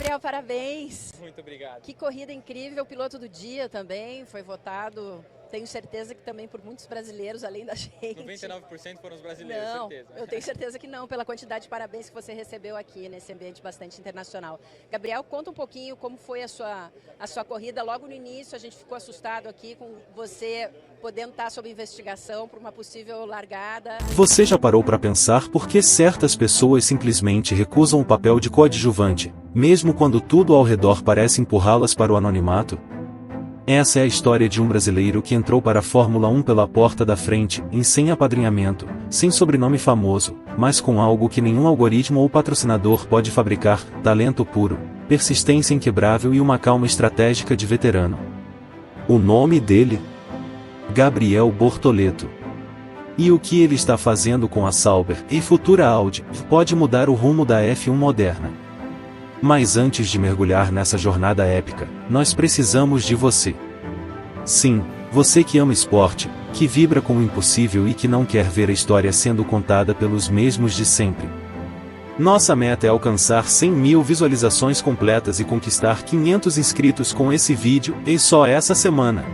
Gabriel, parabéns. Muito obrigado. Que corrida incrível, piloto do dia também, foi votado, tenho certeza que também por muitos brasileiros, além da gente. 99% foram os brasileiros, Não, certeza. eu tenho certeza que não, pela quantidade de parabéns que você recebeu aqui nesse ambiente bastante internacional. Gabriel, conta um pouquinho como foi a sua corrida. Logo no início a gente ficou assustado aqui com você podendo estar sob investigação por uma possível largada. Você já parou para pensar por que certas pessoas simplesmente recusam o papel de coadjuvante, mesmo quando tudo ao redor parece empurrá-las para o anonimato? Essa é a história de um brasileiro que entrou para a Fórmula 1 pela porta da frente, sem apadrinhamento, sem sobrenome famoso, mas com algo que nenhum algoritmo ou patrocinador pode fabricar: talento puro, persistência inquebrável e uma calma estratégica de veterano. O nome dele? Gabriel Bortoleto. E o que ele está fazendo com a Sauber e futura Audi pode mudar o rumo da F1 moderna. Mas antes de mergulhar nessa jornada épica, nós precisamos de você. Sim, você que ama esporte, que vibra com o impossível e que não quer ver a história sendo contada pelos mesmos de sempre. Nossa meta é alcançar 100 mil visualizações completas e conquistar 500 inscritos com esse vídeo, e só essa semana.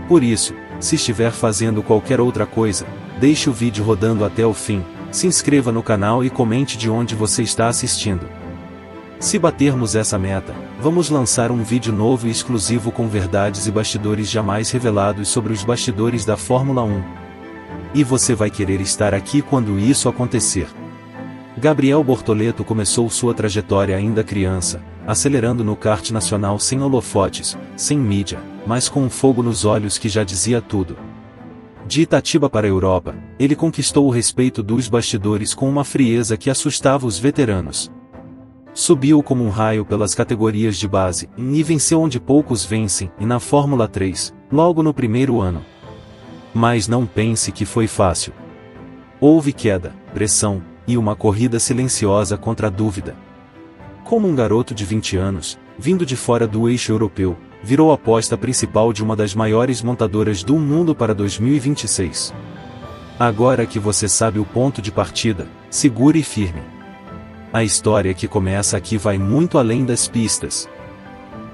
Por isso, se estiver fazendo qualquer outra coisa, deixe o vídeo rodando até o fim, se inscreva no canal e comente de onde você está assistindo. Se batermos essa meta, vamos lançar um vídeo novo e exclusivo com verdades e bastidores jamais revelados sobre os bastidores da Fórmula 1. E você vai querer estar aqui quando isso acontecer. Gabriel Bortoleto começou sua trajetória ainda criança, acelerando no kart nacional sem holofotes, sem mídia, mas com um fogo nos olhos que já dizia tudo. De Itatiba para a Europa, ele conquistou o respeito dos bastidores com uma frieza que assustava os veteranos. Subiu como um raio pelas categorias de base, e venceu onde poucos vencem, e na Fórmula 3, logo no primeiro ano. Mas não pense que foi fácil. Houve queda, pressão, e uma corrida silenciosa contra a dúvida. Como um garoto de 20 anos, vindo de fora do eixo europeu, virou a aposta principal de uma das maiores montadoras do mundo para 2026. Agora que você sabe o ponto de partida, segure firme. A história que começa aqui vai muito além das pistas.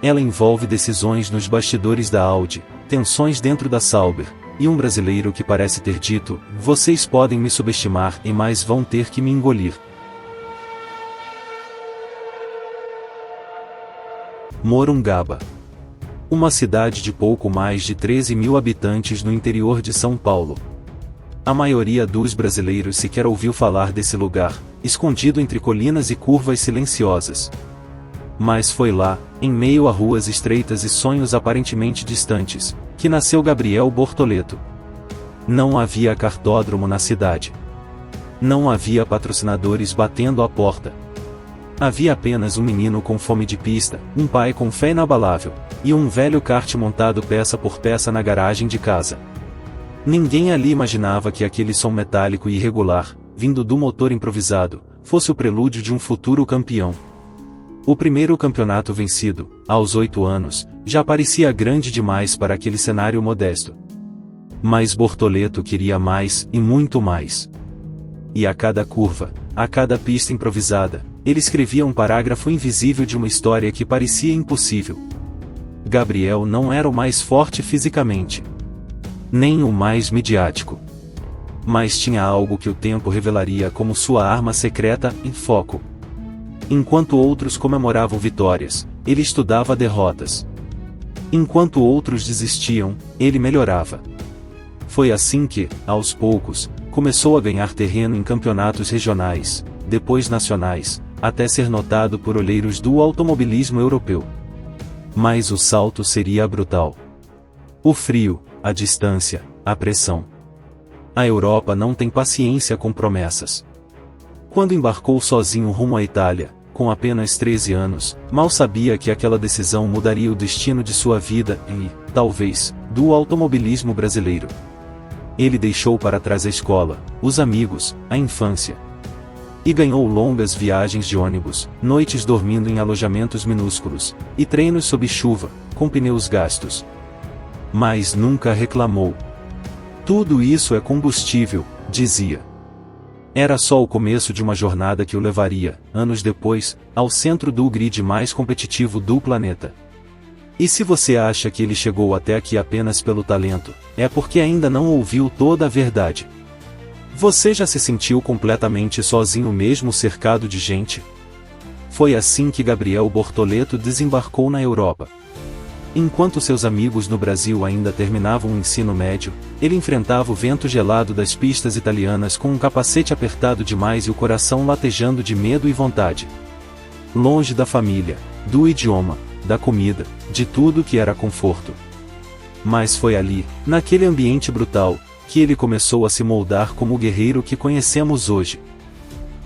Ela envolve decisões nos bastidores da Audi, tensões dentro da Sauber, e um brasileiro que parece ter dito: vocês podem me subestimar, mas vão ter que me engolir. Morungaba. Uma cidade de pouco mais de 13 mil habitantes no interior de São Paulo. A maioria dos brasileiros sequer ouviu falar desse lugar, escondido entre colinas e curvas silenciosas. Mas foi lá, em meio a ruas estreitas e sonhos aparentemente distantes, que nasceu Gabriel Bortoleto. Não havia cartódromo na cidade. Não havia patrocinadores batendo à porta. Havia apenas um menino com fome de pista, um pai com fé inabalável, e um velho kart montado peça por peça na garagem de casa. Ninguém ali imaginava que aquele som metálico e irregular, vindo do motor improvisado, fosse o prelúdio de um futuro campeão. O primeiro campeonato vencido, aos 8 anos, já parecia grande demais para aquele cenário modesto. Mas Bortoleto queria mais, e muito mais. E a cada curva, a cada pista improvisada, ele escrevia um parágrafo invisível de uma história que parecia impossível. Gabriel não era o mais forte fisicamente, nem o mais midiático. Mas tinha algo que o tempo revelaria como sua arma secreta: em foco. Enquanto outros comemoravam vitórias, ele estudava derrotas. Enquanto outros desistiam, ele melhorava. Foi assim que, aos poucos, começou a ganhar terreno em campeonatos regionais, depois nacionais, até ser notado por olheiros do automobilismo europeu. Mas o salto seria brutal. O frio, a distância, a pressão. A Europa não tem paciência com promessas. Quando embarcou sozinho rumo à Itália, com apenas 13 anos, mal sabia que aquela decisão mudaria o destino de sua vida e, talvez, do automobilismo brasileiro. Ele deixou para trás a escola, os amigos, a infância. E ganhou longas viagens de ônibus, noites dormindo em alojamentos minúsculos, e treinos sob chuva, com pneus gastos. Mas nunca reclamou. Tudo isso é combustível, dizia. Era só o começo de uma jornada que o levaria, anos depois, ao centro do grid mais competitivo do planeta. E se você acha que ele chegou até aqui apenas pelo talento, é porque ainda não ouviu toda a verdade. Você já se sentiu completamente sozinho mesmo cercado de gente? Foi assim que Gabriel Bortoleto desembarcou na Europa. Enquanto seus amigos no Brasil ainda terminavam o ensino médio, ele enfrentava o vento gelado das pistas italianas com um capacete apertado demais e o coração latejando de medo e vontade. Longe da família, do idioma, da comida, de tudo que era conforto. Mas foi ali, naquele ambiente brutal, que ele começou a se moldar como o guerreiro que conhecemos hoje.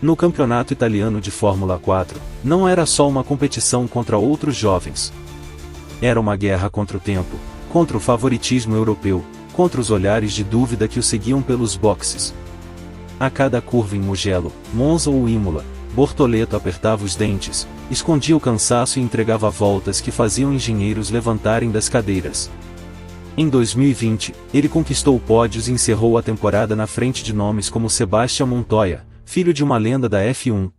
No campeonato italiano de Fórmula 4, não era só uma competição contra outros jovens. Era uma guerra contra o tempo, contra o favoritismo europeu, contra os olhares de dúvida que o seguiam pelos boxes. A cada curva em Mugello, Monza ou Imola, Bortoleto apertava os dentes, escondia o cansaço e entregava voltas que faziam engenheiros levantarem das cadeiras. Em 2020, ele conquistou pódios e encerrou a temporada na frente de nomes como Sebastian Montoya, filho de uma lenda da F1.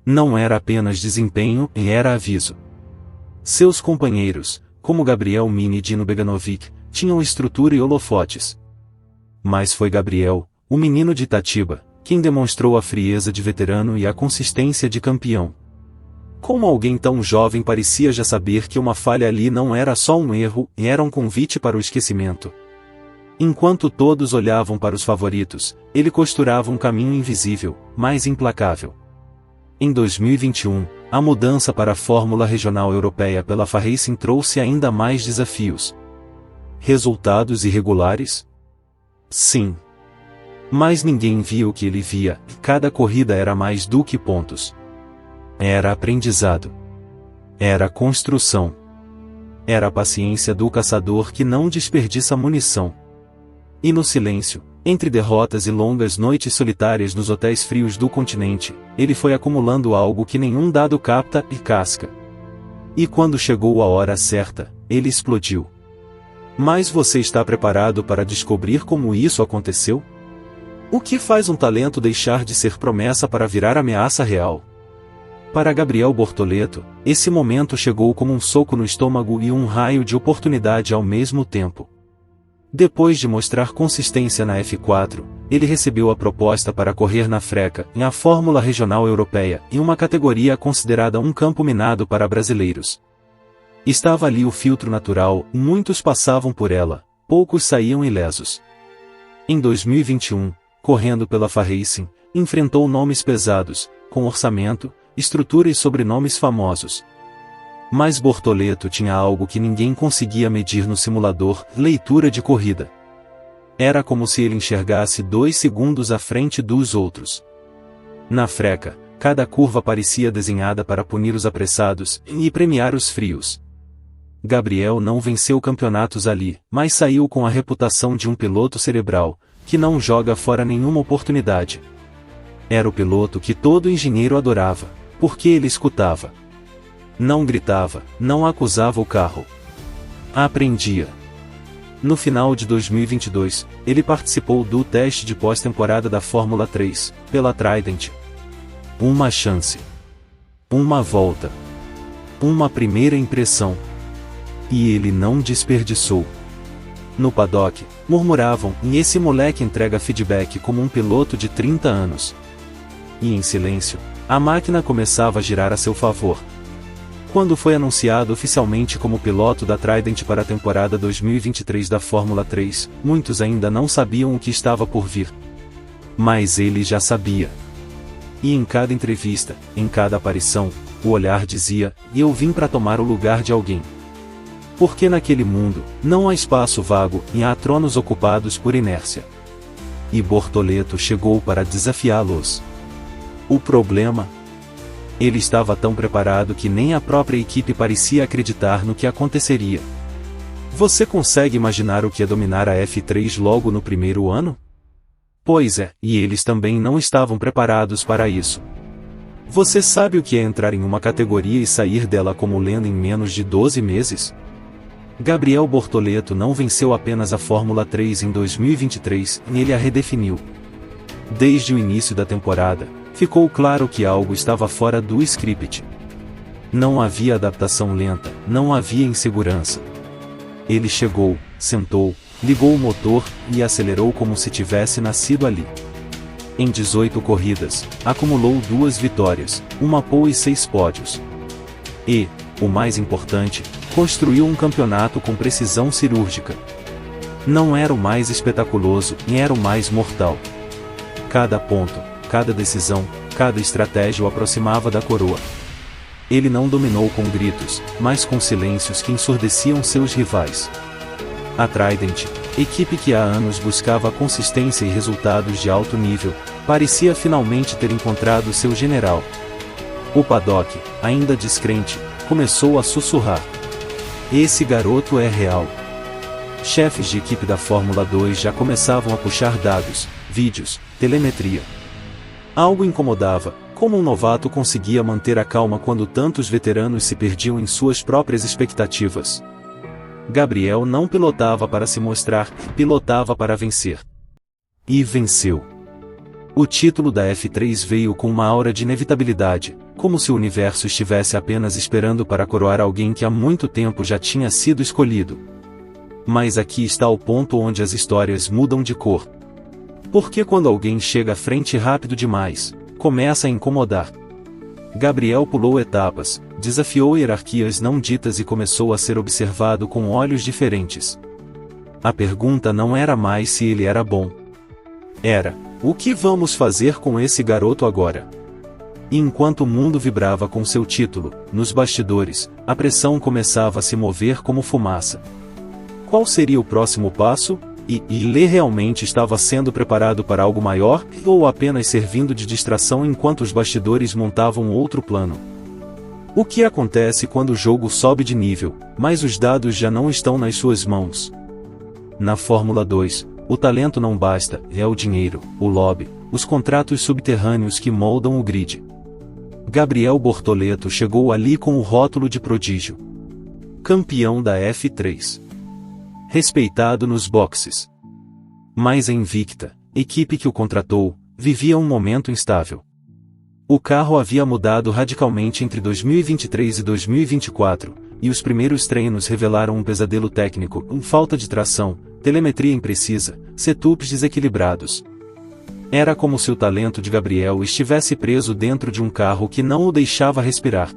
Não era apenas desempenho, era aviso. Seus companheiros, como Gabriel Mini e Dino Beganovic, tinham estrutura e holofotes. Mas foi Gabriel, o menino de Itatiba, quem demonstrou a frieza de veterano e a consistência de campeão. Como alguém tão jovem parecia já saber que uma falha ali não era só um erro, era um convite para o esquecimento. Enquanto todos olhavam para os favoritos, ele costurava um caminho invisível, mas implacável. Em 2021, a mudança para a Fórmula Regional Europeia pela FA-Racing trouxe ainda mais desafios. Resultados irregulares? Sim. Mas ninguém via o que ele via, cada corrida era mais do que pontos. Era aprendizado. Era construção. Era a paciência do caçador que não desperdiça munição. E no silêncio, entre derrotas e longas noites solitárias nos hotéis frios do continente, ele foi acumulando algo que nenhum dado capta e casca. E quando chegou a hora certa, ele explodiu. Mas você está preparado para descobrir como isso aconteceu? O que faz um talento deixar de ser promessa para virar ameaça real? Para Gabriel Bortoleto, esse momento chegou como um soco no estômago e um raio de oportunidade ao mesmo tempo. Depois de mostrar consistência na F4, ele recebeu a proposta para correr na FRECA, em a Fórmula Regional Europeia, em uma categoria considerada um campo minado para brasileiros. Estava ali o filtro natural, muitos passavam por ela, poucos saíam ilesos. Em 2021, correndo pela FA-Racing, enfrentou nomes pesados, com orçamento, estrutura e sobrenomes famosos. Mas Bortoleto tinha algo que ninguém conseguia medir no simulador: leitura de corrida. Era como se ele enxergasse 2 segundos à frente dos outros. Na FRECA, cada curva parecia desenhada para punir os apressados e premiar os frios. Gabriel não venceu campeonatos ali, mas saiu com a reputação de um piloto cerebral, que não joga fora nenhuma oportunidade. Era o piloto que todo engenheiro adorava, porque ele escutava. Não gritava, não acusava o carro. Aprendia. No final de 2022, ele participou do teste de pós-temporada da Fórmula 3, pela Trident. Uma chance. Uma volta. Uma primeira impressão. E ele não desperdiçou. No paddock, murmuravam: e esse moleque entrega feedback como um piloto de 30 anos. E em silêncio, a máquina começava a girar a seu favor. Quando foi anunciado oficialmente como piloto da Trident para a temporada 2023 da Fórmula 3, muitos ainda não sabiam o que estava por vir. Mas ele já sabia. E em cada entrevista, em cada aparição, o olhar dizia: eu vim para tomar o lugar de alguém. Porque naquele mundo, não há espaço vago e há tronos ocupados por inércia. E Bortoleto chegou para desafiá-los. O problema? Ele estava tão preparado que nem a própria equipe parecia acreditar no que aconteceria. Você consegue imaginar o que é dominar a F3 logo no primeiro ano? Pois é, e eles também não estavam preparados para isso. Você sabe o que é entrar em uma categoria e sair dela como lenda em menos de 12 meses? Gabriel Bortoleto não venceu apenas a Fórmula 3 em 2023, ele a redefiniu. Desde o início da temporada, ficou claro que algo estava fora do script. Não havia adaptação lenta, não havia insegurança. Ele chegou, sentou, ligou o motor e acelerou como se tivesse nascido ali. Em 18 corridas, acumulou 2 vitórias, uma pole e 6 pódios. E, o mais importante, construiu um campeonato com precisão cirúrgica. Não era o mais espetaculoso, nem era o mais mortal. Cada ponto, cada decisão, cada estratégia o aproximava da coroa. Ele não dominou com gritos, mas com silêncios que ensurdeciam seus rivais. A Trident, equipe que há anos buscava consistência e resultados de alto nível, parecia finalmente ter encontrado seu general. O paddock, ainda descrente, começou a sussurrar: "Esse garoto é real." Chefes de equipe da Fórmula 2 já começavam a puxar dados, vídeos, telemetria. Algo incomodava, como um novato conseguia manter a calma quando tantos veteranos se perdiam em suas próprias expectativas. Gabriel não pilotava para se mostrar, pilotava para vencer. E venceu. O título da F3 veio com uma aura de inevitabilidade, como se o universo estivesse apenas esperando para coroar alguém que há muito tempo já tinha sido escolhido. Mas aqui está o ponto onde as histórias mudam de cor. Porque quando alguém chega à frente rápido demais, começa a incomodar. Gabriel pulou etapas, desafiou hierarquias não ditas e começou a ser observado com olhos diferentes. A pergunta não era mais se ele era bom. Era: o que vamos fazer com esse garoto agora? E enquanto o mundo vibrava com seu título, nos bastidores, a pressão começava a se mover como fumaça. Qual seria o próximo passo? E ele realmente estava sendo preparado para algo maior, ou apenas servindo de distração enquanto os bastidores montavam outro plano? O que acontece quando o jogo sobe de nível, mas os dados já não estão nas suas mãos? Na Fórmula 2, o talento não basta, é o dinheiro, o lobby, os contratos subterrâneos que moldam o grid. Gabriel Bortoleto chegou ali com o rótulo de prodígio. Campeão da F3. Respeitado nos boxes. Mas a Invicta, equipe que o contratou, vivia um momento instável. O carro havia mudado radicalmente entre 2023 e 2024, e os primeiros treinos revelaram um pesadelo técnico, falta de tração, telemetria imprecisa, setups desequilibrados. Era como se o talento de Gabriel estivesse preso dentro de um carro que não o deixava respirar.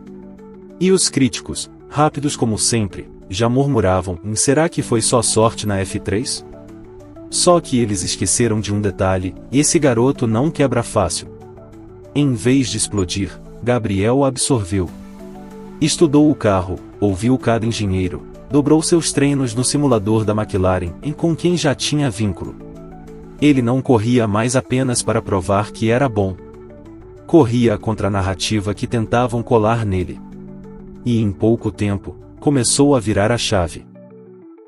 E os críticos, rápidos como sempre, já murmuravam: será que foi só sorte na F3? Só que eles esqueceram de um detalhe: esse garoto não quebra fácil. Em vez de explodir, Gabriel absorveu. Estudou o carro, ouviu cada engenheiro, dobrou seus treinos no simulador da McLaren, com quem já tinha vínculo. Ele não corria mais apenas para provar que era bom. Corria contra a narrativa que tentavam colar nele. E em pouco tempo, começou a virar a chave.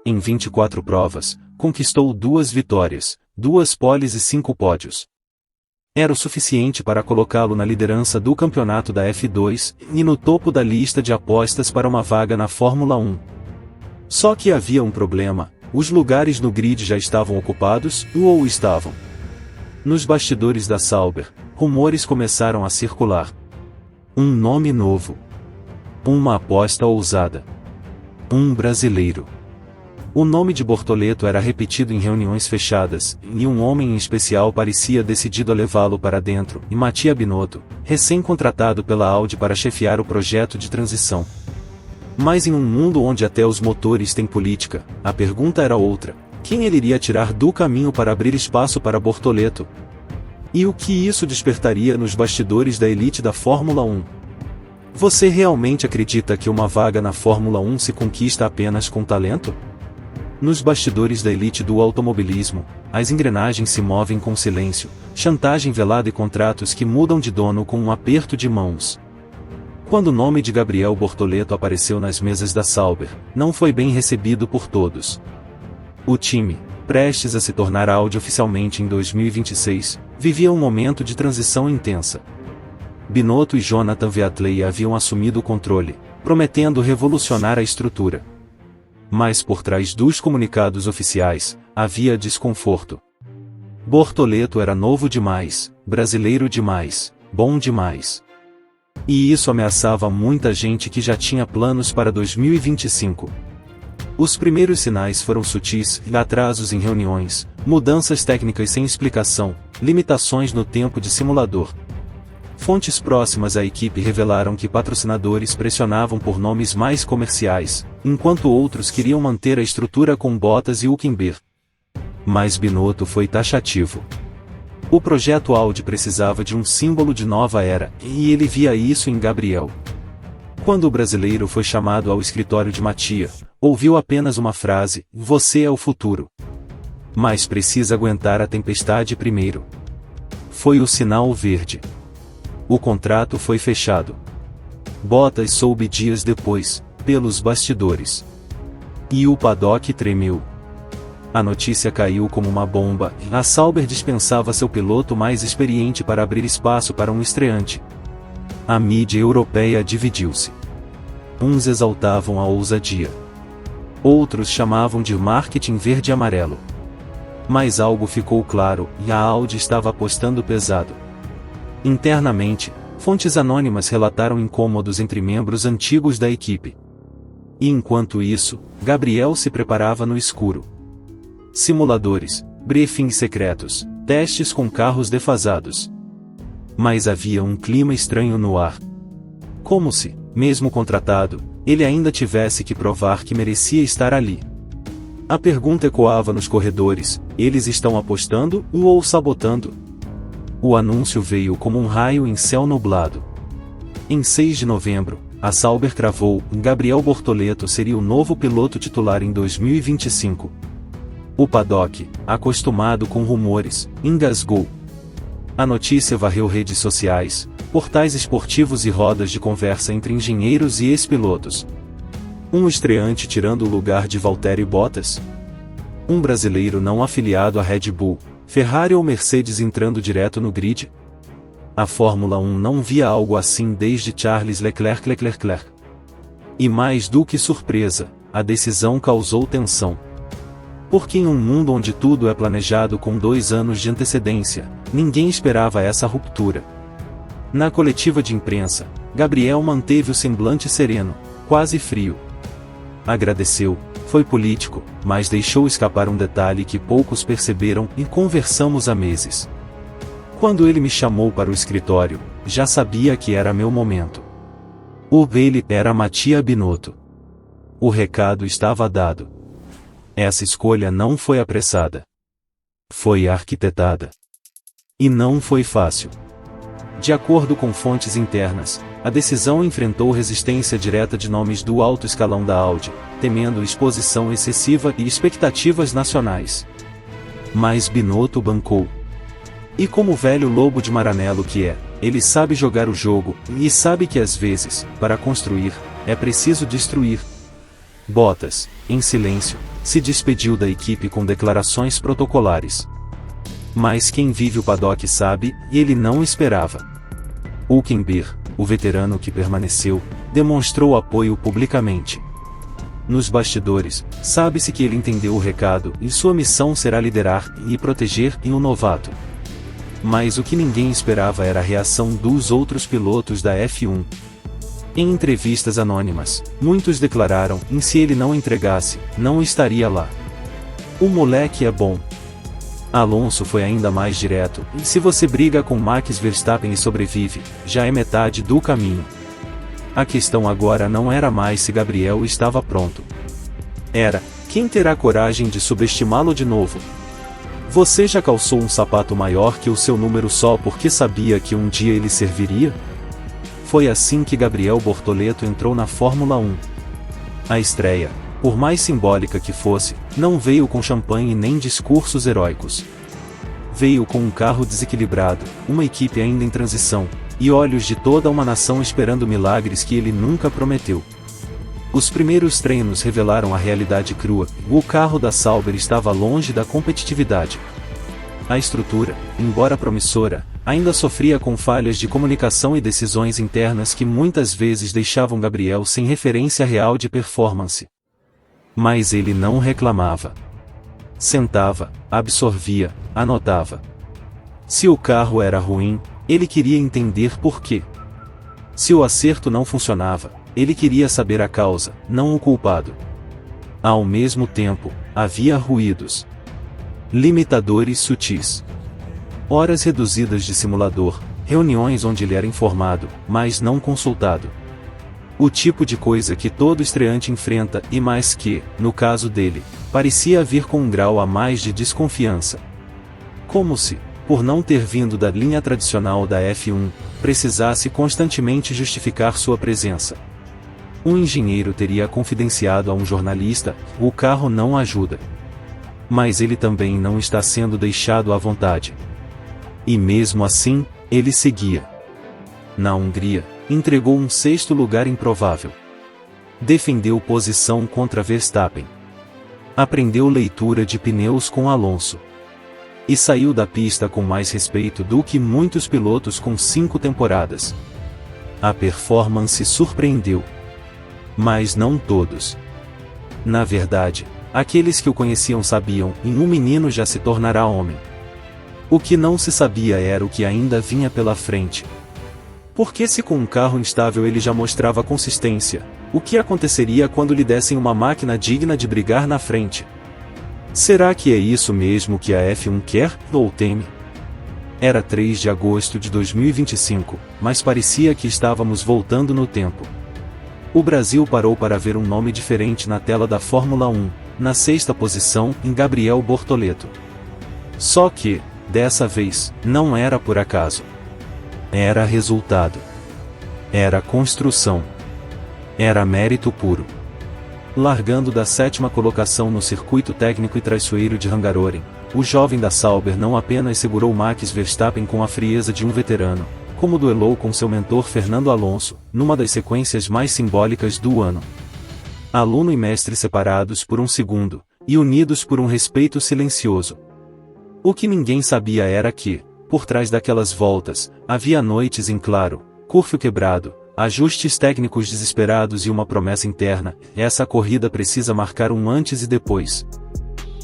Em 24 provas, conquistou 2 vitórias, 2 poles e 5 pódios. Era o suficiente para colocá-lo na liderança do campeonato da F2, e no topo da lista de apostas para uma vaga na Fórmula 1. Só que havia um problema: os lugares no grid já estavam ocupados, ou estavam. Nos bastidores da Sauber, rumores começaram a circular. Um nome novo. Uma aposta ousada. Um brasileiro. O nome de Bortoleto era repetido em reuniões fechadas, e um homem em especial parecia decidido a levá-lo para dentro, e Mattia Binotto, recém-contratado pela Audi para chefiar o projeto de transição. Mas em um mundo onde até os motores têm política, a pergunta era outra: quem ele iria tirar do caminho para abrir espaço para Bortoleto? E o que isso despertaria nos bastidores da elite da Fórmula 1? Você realmente acredita que uma vaga na Fórmula 1 se conquista apenas com talento? Nos bastidores da elite do automobilismo, as engrenagens se movem com silêncio, chantagem velada e contratos que mudam de dono com um aperto de mãos. Quando o nome de Gabriel Bortoleto apareceu nas mesas da Sauber, não foi bem recebido por todos. O time, prestes a se tornar Audi oficialmente em 2026, vivia um momento de transição intensa. Binotto e Jonathan Viatley haviam assumido o controle, prometendo revolucionar a estrutura. Mas por trás dos comunicados oficiais, havia desconforto. Bortoleto era novo demais, brasileiro demais, bom demais. E isso ameaçava muita gente que já tinha planos para 2025. Os primeiros sinais foram sutis: atrasos em reuniões, mudanças técnicas sem explicação, limitações no tempo de simulador. Fontes próximas à equipe revelaram que patrocinadores pressionavam por nomes mais comerciais, enquanto outros queriam manter a estrutura com Bottas e Hülkenberg. Mas Binotto foi taxativo. O projeto Audi precisava de um símbolo de nova era, e ele via isso em Gabriel. Quando o brasileiro foi chamado ao escritório de Mattia, ouviu apenas uma frase: "Você é o futuro. Mas precisa aguentar a tempestade primeiro." Foi o sinal verde. O contrato foi fechado. Bottas soube dias depois, pelos bastidores. E o paddock tremeu. A notícia caiu como uma bomba. A Sauber dispensava seu piloto mais experiente para abrir espaço para um estreante. A mídia europeia dividiu-se. Uns exaltavam a ousadia. Outros chamavam de marketing verde e amarelo. Mas algo ficou claro, e a Audi estava apostando pesado. Internamente, fontes anônimas relataram incômodos entre membros antigos da equipe. E enquanto isso, Gabriel se preparava no escuro. Simuladores, briefings secretos, testes com carros defasados. Mas havia um clima estranho no ar. Como se, mesmo contratado, ele ainda tivesse que provar que merecia estar ali. A pergunta ecoava nos corredores: eles estão apostando ou sabotando? O anúncio veio como um raio em céu nublado. Em 6 de novembro, a Sauber cravou: Gabriel Bortoleto seria o novo piloto titular em 2025. O paddock, acostumado com rumores, engasgou. A notícia varreu redes sociais, portais esportivos e rodas de conversa entre engenheiros e ex-pilotos. Um estreante tirando o lugar de Valtteri Bottas? Um brasileiro não afiliado à Red Bull, Ferrari ou Mercedes entrando direto no grid? A Fórmula 1 não via algo assim desde Charles Leclerc. E mais do que surpresa, a decisão causou tensão. Porque em um mundo onde tudo é planejado com 2 anos de antecedência, ninguém esperava essa ruptura. Na coletiva de imprensa, Gabriel manteve o semblante sereno, quase frio. Agradeceu, foi político, mas deixou escapar um detalhe que poucos perceberam: e conversamos há meses. Quando ele me chamou para o escritório, já sabia que era meu momento. O dele era Mattia Binotto. O recado estava dado. Essa escolha não foi apressada. Foi arquitetada. E não foi fácil. De acordo com fontes internas, a decisão enfrentou resistência direta de nomes do alto escalão da Audi, temendo exposição excessiva e expectativas nacionais. Mas Binotto bancou. E como velho lobo de Maranello que é, ele sabe jogar o jogo, e sabe que às vezes, para construir, é preciso destruir. Bottas, em silêncio, se despediu da equipe com declarações protocolares. Mas quem vive o paddock sabe, e ele não esperava. Hülkenberg, o veterano que permaneceu, demonstrou apoio publicamente. Nos bastidores, sabe-se que ele entendeu o recado e sua missão será liderar e proteger um novato. Mas o que ninguém esperava era a reação dos outros pilotos da F1. Em entrevistas anônimas, muitos declararam: se ele não entregasse, não estaria lá. O moleque é bom. Alonso foi ainda mais direto: se você briga com Max Verstappen e sobrevive, já é metade do caminho. A questão agora não era mais se Gabriel estava pronto. Era: quem terá coragem de subestimá-lo de novo? Você já calçou um sapato maior que o seu número só porque sabia que um dia ele serviria? Foi assim que Gabriel Bortoleto entrou na Fórmula 1. A estreia, por mais simbólica que fosse, não veio com champanhe nem discursos heróicos. Veio com um carro desequilibrado, uma equipe ainda em transição, e olhos de toda uma nação esperando milagres que ele nunca prometeu. Os primeiros treinos revelaram a realidade crua: o carro da Sauber estava longe da competitividade. A estrutura, embora promissora, ainda sofria com falhas de comunicação e decisões internas que muitas vezes deixavam Gabriel sem referência real de performance. Mas ele não reclamava. Sentava, absorvia, anotava. Se o carro era ruim, ele queria entender por quê. Se o acerto não funcionava, ele queria saber a causa, não o culpado. Ao mesmo tempo, havia ruídos. Limitadores sutis. Horas reduzidas de simulador, reuniões onde ele era informado, mas não consultado. O tipo de coisa que todo estreante enfrenta e mais que, no caso dele, parecia vir com um grau a mais de desconfiança. Como se, por não ter vindo da linha tradicional da F1, precisasse constantemente justificar sua presença. Um engenheiro teria confidenciado a um jornalista: o carro não ajuda. Mas ele também não está sendo deixado à vontade. E mesmo assim, ele seguia. Na Hungria, entregou um sexto lugar improvável. Defendeu posição contra Verstappen. Aprendeu leitura de pneus com Alonso. E saiu da pista com mais respeito do que muitos pilotos com 5 temporadas. A performance surpreendeu. Mas não todos. Na verdade, aqueles que o conheciam sabiam: em um menino já se tornará homem. O que não se sabia era o que ainda vinha pela frente. Porque se com um carro instável ele já mostrava consistência, o que aconteceria quando lhe dessem uma máquina digna de brigar na frente? Será que é isso mesmo que a F1 quer, ou teme? Era 3 de agosto de 2025, mas parecia que estávamos voltando no tempo. O Brasil parou para ver um nome diferente na tela da Fórmula 1, na 6ª posição, em Gabriel Bortoleto. Só que, dessa vez, não era por acaso. Era resultado. Era construção. Era mérito puro. Largando da 7ª colocação no circuito técnico e traiçoeiro de Hungaroring, o jovem da Sauber não apenas segurou Max Verstappen com a frieza de um veterano, como duelou com seu mentor Fernando Alonso, numa das sequências mais simbólicas do ano. Aluno e mestre separados por um segundo, e unidos por um respeito silencioso. O que ninguém sabia era que, por trás daquelas voltas, havia noites em claro, curfew quebrado, ajustes técnicos desesperados e uma promessa interna: essa corrida precisa marcar um antes e depois.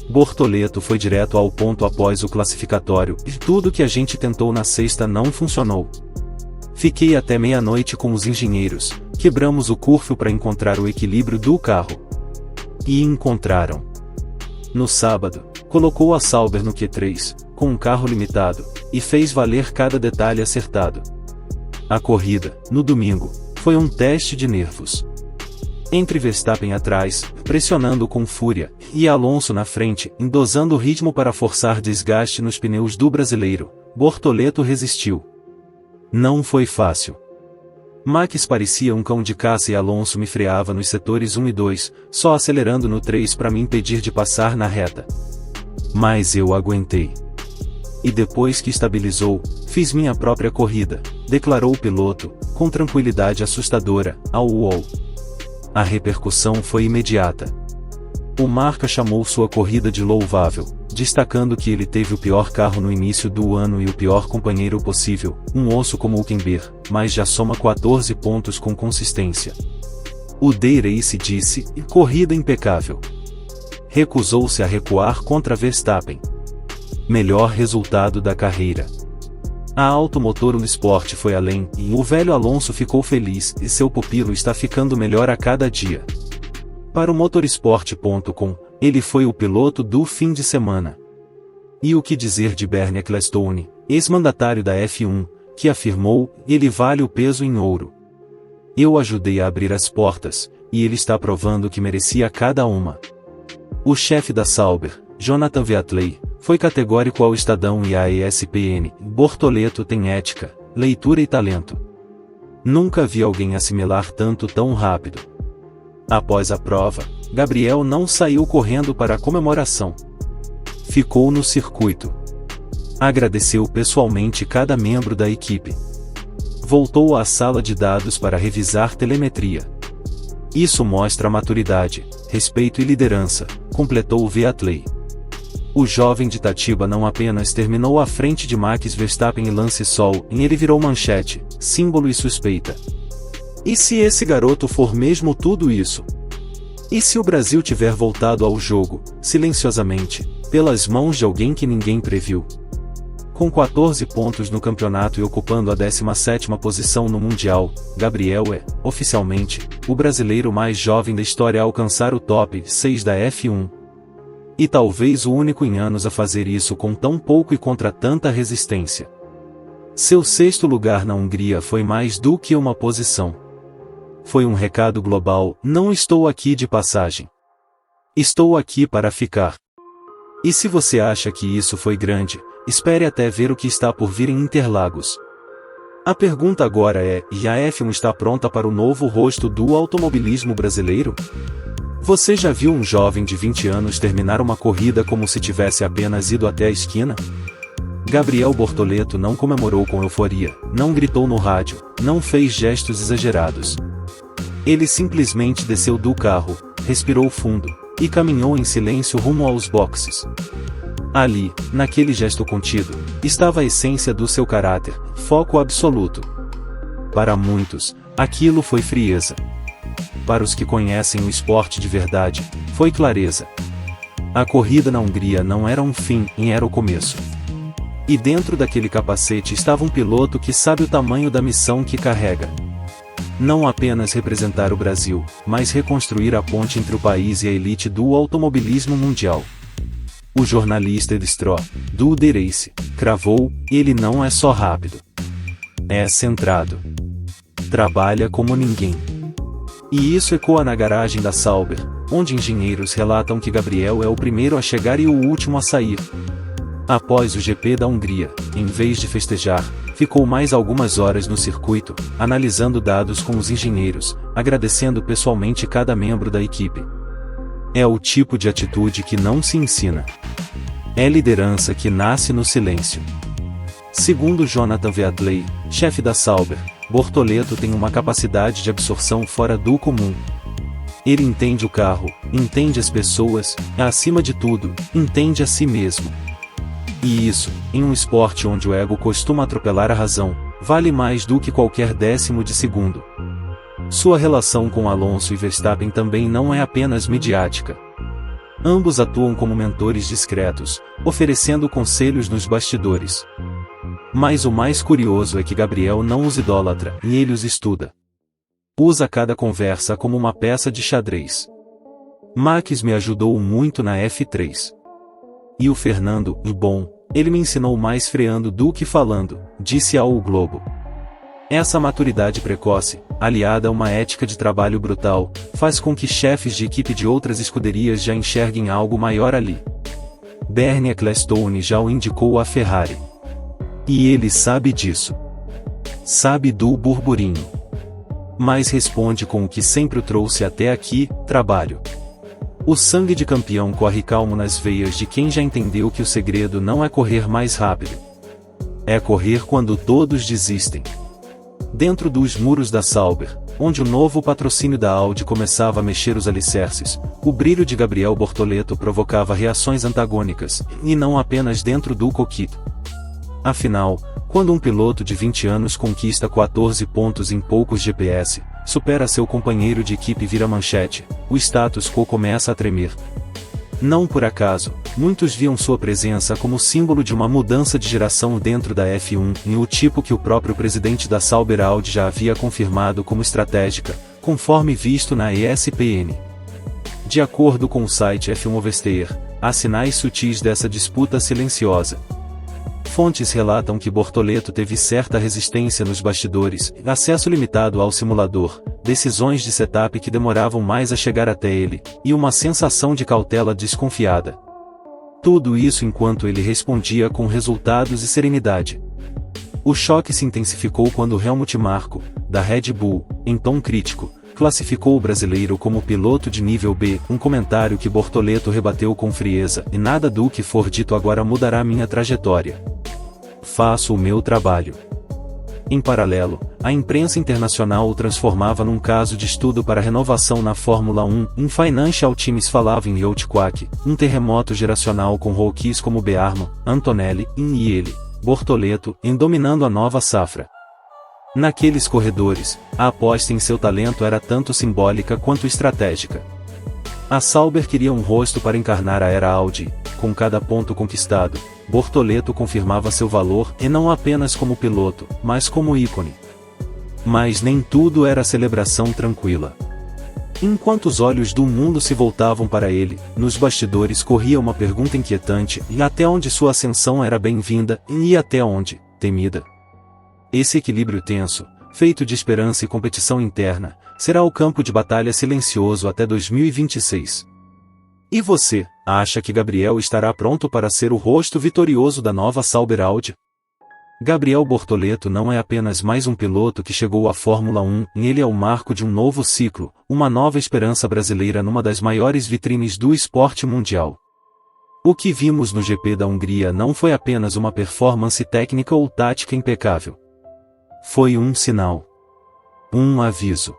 Bortoleto foi direto ao ponto após o classificatório: e tudo que a gente tentou na sexta não funcionou. Fiquei até meia-noite com os engenheiros, quebramos o curfew para encontrar o equilíbrio do carro. E encontraram. No sábado, colocou a Sauber no Q3, com um carro limitado, e fez valer cada detalhe acertado. A corrida, no domingo, foi um teste de nervos. Entre Verstappen atrás, pressionando com fúria, e Alonso na frente, endosando o ritmo para forçar desgaste nos pneus do brasileiro, Bortoleto resistiu. Não foi fácil. Max parecia um cão de caça e Alonso me freava nos setores 1 e 2, só acelerando no 3 para me impedir de passar na reta. Mas eu aguentei. E depois que estabilizou, fiz minha própria corrida, declarou o piloto, com tranquilidade assustadora, ao UOL. A repercussão foi imediata. O marca chamou sua corrida de louvável, destacando que ele teve o pior carro no início do ano e o pior companheiro possível, um osso como o Hülkenberg, mas já soma 14 pontos com consistência. O D-Race disse: corrida impecável. Recusou-se a recuar contra Verstappen. Melhor resultado da carreira. A Automotor Unisport foi além, e o velho Alonso ficou feliz, e seu pupilo está ficando melhor a cada dia. Para o Motorsport.com, ele foi o piloto do fim de semana. E o que dizer de Bernie Ecclestone, ex-mandatário da F1, que afirmou: ele vale o peso em ouro. Eu ajudei a abrir as portas, e ele está provando que merecia cada uma. O chefe da Sauber, Jonathan Veatley, foi categórico ao Estadão e à ESPN: Bortoleto tem ética, leitura e talento. Nunca vi alguém assimilar tanto tão rápido. Após a prova, Gabriel não saiu correndo para a comemoração. Ficou no circuito. Agradeceu pessoalmente cada membro da equipe. Voltou à sala de dados para revisar telemetria. Isso mostra maturidade, respeito e liderança, completou Veatley. O jovem de Itatiba não apenas terminou à frente de Max Verstappen e Lance Stroll, ele virou manchete, símbolo e suspeita. E se esse garoto for mesmo tudo isso? E se o Brasil tiver voltado ao jogo, silenciosamente, pelas mãos de alguém que ninguém previu? Com 14 pontos no campeonato e ocupando a 17ª posição no Mundial, Gabriel é, oficialmente, o brasileiro mais jovem da história a alcançar o top 6 da F1. E talvez o único em anos a fazer isso com tão pouco e contra tanta resistência. Seu 6º lugar na Hungria foi mais do que uma posição. Foi um recado global: não estou aqui de passagem. Estou aqui para ficar. E se você acha que isso foi grande, espere até ver o que está por vir em Interlagos. A pergunta agora é: e a F1 está pronta para o novo rosto do automobilismo brasileiro? Você já viu um jovem de 20 anos terminar uma corrida como se tivesse apenas ido até a esquina? Gabriel Bortoleto não comemorou com euforia, não gritou no rádio, não fez gestos exagerados. Ele simplesmente desceu do carro, respirou fundo, e caminhou em silêncio rumo aos boxes. Ali, naquele gesto contido, estava a essência do seu caráter, foco absoluto. Para muitos, aquilo foi frieza. Para os que conhecem o esporte de verdade, foi clareza. A corrida na Hungria não era um fim, era o começo. E dentro daquele capacete estava um piloto que sabe o tamanho da missão que carrega. Não apenas representar o Brasil, mas reconstruir a ponte entre o país e a elite do automobilismo mundial. O jornalista Ed Straw, do The Race, cravou: ele não é só rápido. É centrado. Trabalha como ninguém. E isso ecoa na garagem da Sauber, onde engenheiros relatam que Gabriel é o primeiro a chegar e o último a sair. Após o GP da Hungria, em vez de festejar, ficou mais algumas horas no circuito, analisando dados com os engenheiros, agradecendo pessoalmente cada membro da equipe. É o tipo de atitude que não se ensina. É liderança que nasce no silêncio. Segundo Jonathan Wheatley, chefe da Sauber, Bortoleto tem uma capacidade de absorção fora do comum. Ele entende o carro, entende as pessoas, e acima de tudo, entende a si mesmo. E isso, em um esporte onde o ego costuma atropelar a razão, vale mais do que qualquer décimo de segundo. Sua relação com Alonso e Verstappen também não é apenas midiática. Ambos atuam como mentores discretos, oferecendo conselhos nos bastidores. Mas o mais curioso é que Gabriel não os idolatra, e ele os estuda. Usa cada conversa como uma peça de xadrez. Max me ajudou muito na F3. E o Fernando, bom, ele me ensinou mais freando do que falando, disse ao O Globo. Essa maturidade precoce, aliada a uma ética de trabalho brutal, faz com que chefes de equipe de outras escuderias já enxerguem algo maior ali. Bernie Ecclestone já o indicou à Ferrari. E ele sabe disso. Sabe do burburinho. Mas responde com o que sempre o trouxe até aqui: trabalho. O sangue de campeão corre calmo nas veias de quem já entendeu que o segredo não é correr mais rápido. É correr quando todos desistem. Dentro dos muros da Sauber, onde o novo patrocínio da Audi começava a mexer os alicerces, o brilho de Gabriel Bortoleto provocava reações antagônicas, e não apenas dentro do cockpit. Afinal, quando um piloto de 20 anos conquista 14 pontos em poucos GPS, supera seu companheiro de equipe e vira manchete, o status quo começa a tremer. Não por acaso, muitos viam sua presença como símbolo de uma mudança de geração dentro da F1, e o tipo que o próprio presidente da Sauber Audi já havia confirmado como estratégica, conforme visto na ESPN. De acordo com o site F1 Oversteer, há sinais sutis dessa disputa silenciosa. Fontes relatam que Bortoleto teve certa resistência nos bastidores, acesso limitado ao simulador, decisões de setup que demoravam mais a chegar até ele, e uma sensação de cautela desconfiada. Tudo isso enquanto ele respondia com resultados e serenidade. O choque se intensificou quando Helmut Marko, da Red Bull, em tom crítico, classificou o brasileiro como piloto de nível B, um comentário que Bortoleto rebateu com frieza: e nada do que for dito agora mudará minha trajetória. Faço o meu trabalho. Em paralelo, a imprensa internacional o transformava num caso de estudo para renovação na Fórmula 1, em Financial Times falava em Earthquake, um terremoto geracional com rookies como Bearman, Antonelli, e ele, Bortoleto, em dominando a nova safra. Naqueles corredores, a aposta em seu talento era tanto simbólica quanto estratégica. A Sauber queria um rosto para encarnar a era Audi. Com cada ponto conquistado, Bortoleto confirmava seu valor, e não apenas como piloto, mas como ícone. Mas nem tudo era celebração tranquila. Enquanto os olhos do mundo se voltavam para ele, nos bastidores corria uma pergunta inquietante: e até onde sua ascensão era bem-vinda, e até onde, temida? Esse equilíbrio tenso, feito de esperança e competição interna, será o campo de batalha silencioso até 2026. E você, acha que Gabriel estará pronto para ser o rosto vitorioso da nova Sauber Audi? Gabriel Bortoleto não é apenas mais um piloto que chegou à Fórmula 1, ele é o marco de um novo ciclo, uma nova esperança brasileira numa das maiores vitrines do esporte mundial. O que vimos no GP da Hungria não foi apenas uma performance técnica ou tática impecável. Foi um sinal. Um aviso.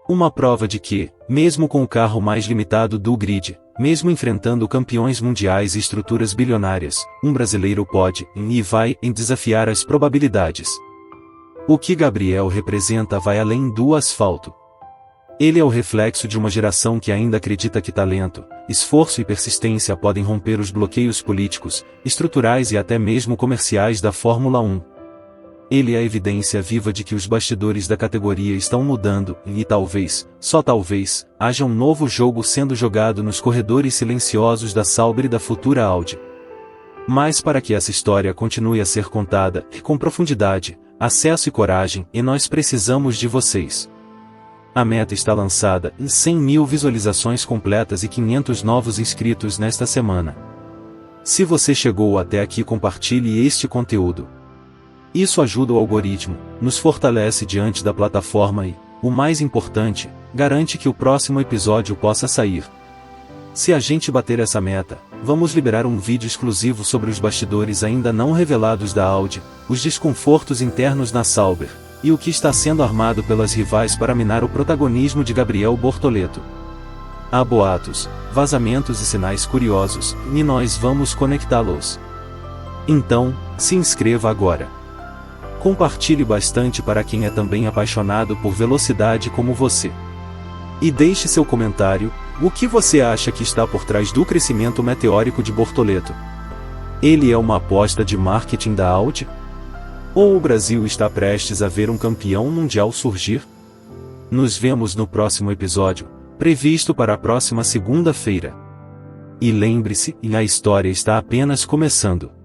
Uma prova de que, mesmo com o carro mais limitado do grid, mesmo enfrentando campeões mundiais e estruturas bilionárias, um brasileiro pode, e vai, desafiar as probabilidades. O que Gabriel representa vai além do asfalto. Ele é o reflexo de uma geração que ainda acredita que talento, esforço e persistência podem romper os bloqueios políticos, estruturais e até mesmo comerciais da Fórmula 1. Ele é a evidência viva de que os bastidores da categoria estão mudando, e talvez, só talvez, haja um novo jogo sendo jogado nos corredores silenciosos da Sauber e da futura Audi. Mas para que essa história continue a ser contada, com profundidade, acesso e coragem, e nós precisamos de vocês. A meta está lançada, 100 mil visualizações completas e 500 novos inscritos nesta semana. Se você chegou até aqui, compartilhe este conteúdo. Isso ajuda o algoritmo, nos fortalece diante da plataforma e, o mais importante, garante que o próximo episódio possa sair. Se a gente bater essa meta, vamos liberar um vídeo exclusivo sobre os bastidores ainda não revelados da Audi, os desconfortos internos na Sauber, e o que está sendo armado pelas rivais para minar o protagonismo de Gabriel Bortoleto. Há boatos, vazamentos e sinais curiosos, e nós vamos conectá-los. Então, se inscreva agora. Compartilhe bastante para quem é também apaixonado por velocidade como você. E deixe seu comentário: o que você acha que está por trás do crescimento meteórico de Bortoleto? Ele é uma aposta de marketing da Audi? Ou o Brasil está prestes a ver um campeão mundial surgir? Nos vemos no próximo episódio, previsto para a próxima segunda-feira. E lembre-se, a história está apenas começando.